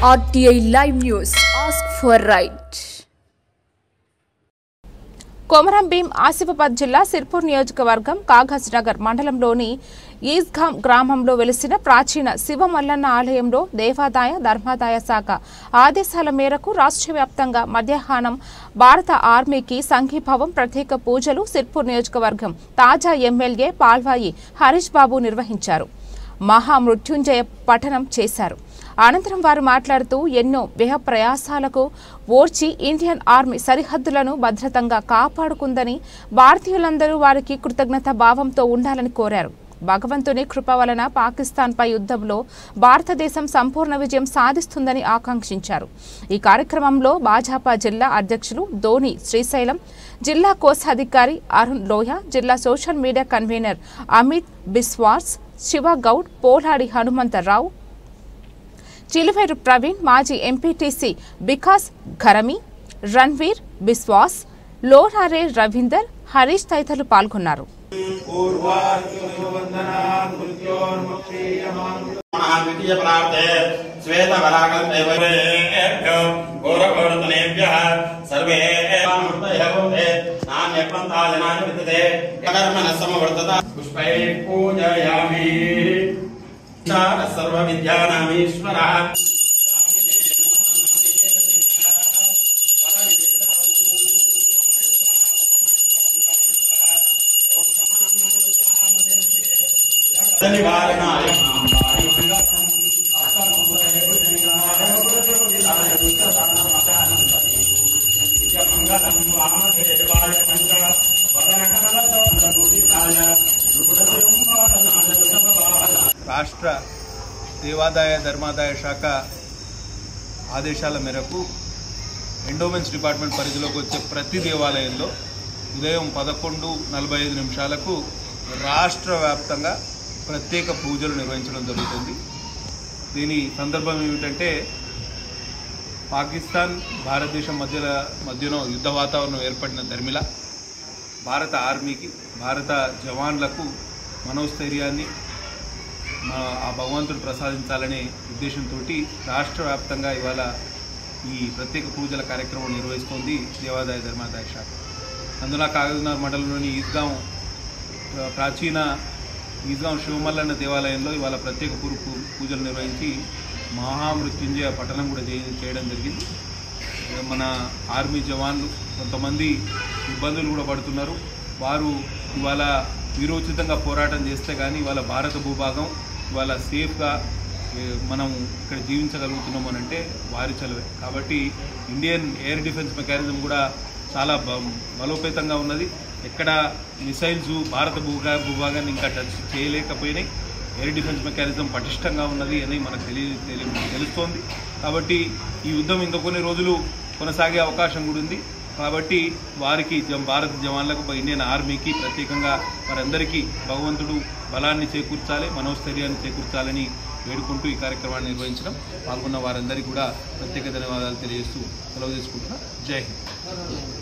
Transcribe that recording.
RTI Live News. Ask for right. Komaram Bheem Asifabad జిల్లా సిర్పూర్ నియోజకవర్గం కాగజ్ నగర్ మండలంలోని ఈస్గాం గ్రామంలో వెలిసిన ప్రాచీన శివ మల్లన్న ఆలయంలో దేవాదాయ ధర్మాదాయ శాఖ ఆదేశాల మేరకు రాష్ట్ర వ్యాప్తంగా మధ్యాహ్నం భారత ఆర్మీకి సంఘీభావం ప్రత్యేక పూజలు సిర్పూర్ నియోజకవర్గం తాజా ఎమ్మెల్యే పాల్వాయి హరీష్ బాబు నిర్వహించారు. మహామృత్యుంజయ పఠనం చేశారు. అనంతరం వారు మాట్లాడుతూ ఎన్నో వ్యయ ప్రయాసాలకు ఓర్చి ఇండియన్ ఆర్మీ సరిహద్దులను భద్రతంగా కాపాడుకుందని భారతీయులందరూ వారికి కృతజ్ఞతా భావంతో ఉండాలని కోరారు. భగవంతుని కృప వలన పాకిస్తాన్పై యుద్ధంలో భారతదేశం సంపూర్ణ విజయం సాధిస్తుందని ఆకాంక్షించారు. ఈ కార్యక్రమంలో భాజపా జిల్లా అధ్యక్షులు ధోని శ్రీశైలం, జిల్లా కోశాధికారి అరుణ్ లోయ, జిల్లా social media convenor Amit Biswas, Shivagoud, Poladi Hanumantharao, Chiluveru Praveen, మాజీ ఎంపీటీసీ వికాస్ ఘరమి, రణ్వీర్ బిస్వాస్, లోరారే రవీందర్, హరీష్ తదితరులు పాల్గొన్నారు. सर्व विद्यानामीश्वरः రాష్ట్ర దేవాదాయ ధర్మాదాయ శాఖ ఆదేశాల మేరకు ఎండోమెంట్స్ డిపార్ట్మెంట్ పరిధిలోకి వచ్చే ప్రతి దేవాలయంలో ఉదయం 11:45 రాష్ట్ర వ్యాప్తంగా ప్రత్యేక పూజలు నిర్వహించడం జరుగుతుంది. దీని సందర్భం ఏమిటంటే పాకిస్తాన్ భారతదేశం మధ్యలో యుద్ధ వాతావరణం ఏర్పడిన ధర్మిల భారత ఆర్మీకి, భారత జవాన్లకు మనోస్థైర్యాన్ని ఆ భగవంతుడు ప్రసాదించాలనే ఉద్దేశంతో రాష్ట్ర వ్యాప్తంగా ఇవాళ ఈ ప్రత్యేక పూజల కార్యక్రమం నిర్వహిస్తోంది దేవాదాయ ధర్మాదాయ శాఖ. అందులో కాగజ్నగర్ మండలంలోని ప్రాచీన ఈస్గాం శివమల్లన్న దేవాలయంలో ఇవాళ ప్రత్యేక పూజలు నిర్వహించి మహామృత్యుంజయ పఠనం కూడా చేయడం జరిగింది. మన ఆర్మీ జవాన్లు కొంతమంది ఇబ్బందులు కూడా పడుతున్నారు. వారు ఇవాళ వీరోచితంగా పోరాటం చేస్తే కానీ ఇవాళ భారత భూభాగం ఇవాళ సేఫ్గా మనం ఇక్కడ జీవించగలుగుతున్నాము అని అంటే వారి చలవే. కాబట్టి ఇండియన్ ఎయిర్ డిఫెన్స్ మెకానిజం కూడా చాలా బలోపేతంగా ఉన్నది. ఎక్కడ మిసైల్స్ భారత భూభాగాన్ని ఇంకా టచ్ చేయలేకపోయినాయి. ఎయిర్ డిఫెన్స్ మెకానిజం పటిష్టంగా ఉన్నది అని మనకు తెలుస్తోంది. కాబట్టి ఈ యుద్ధం ఇంకా కొన్ని రోజులు కొనసాగే అవకాశం కూడా ఉంది. కాబట్టి వారికి భారత జవాన్లకు, ఇండియన్ ఆర్మీకి ప్రత్యేకంగా వారందరికీ భగవంతుడు బలాన్ని చేకూర్చాలి, మనోస్థైర్యాన్ని చేకూర్చాలని వేడుకుంటూ ఈ కార్యక్రమాన్ని నిర్వహించడం, పాల్గొన్న వారందరికీ కూడా ప్రత్యేక ధన్యవాదాలు తెలియజేస్తూ సెలవు తీసుకుంటున్నా. జై హింద్.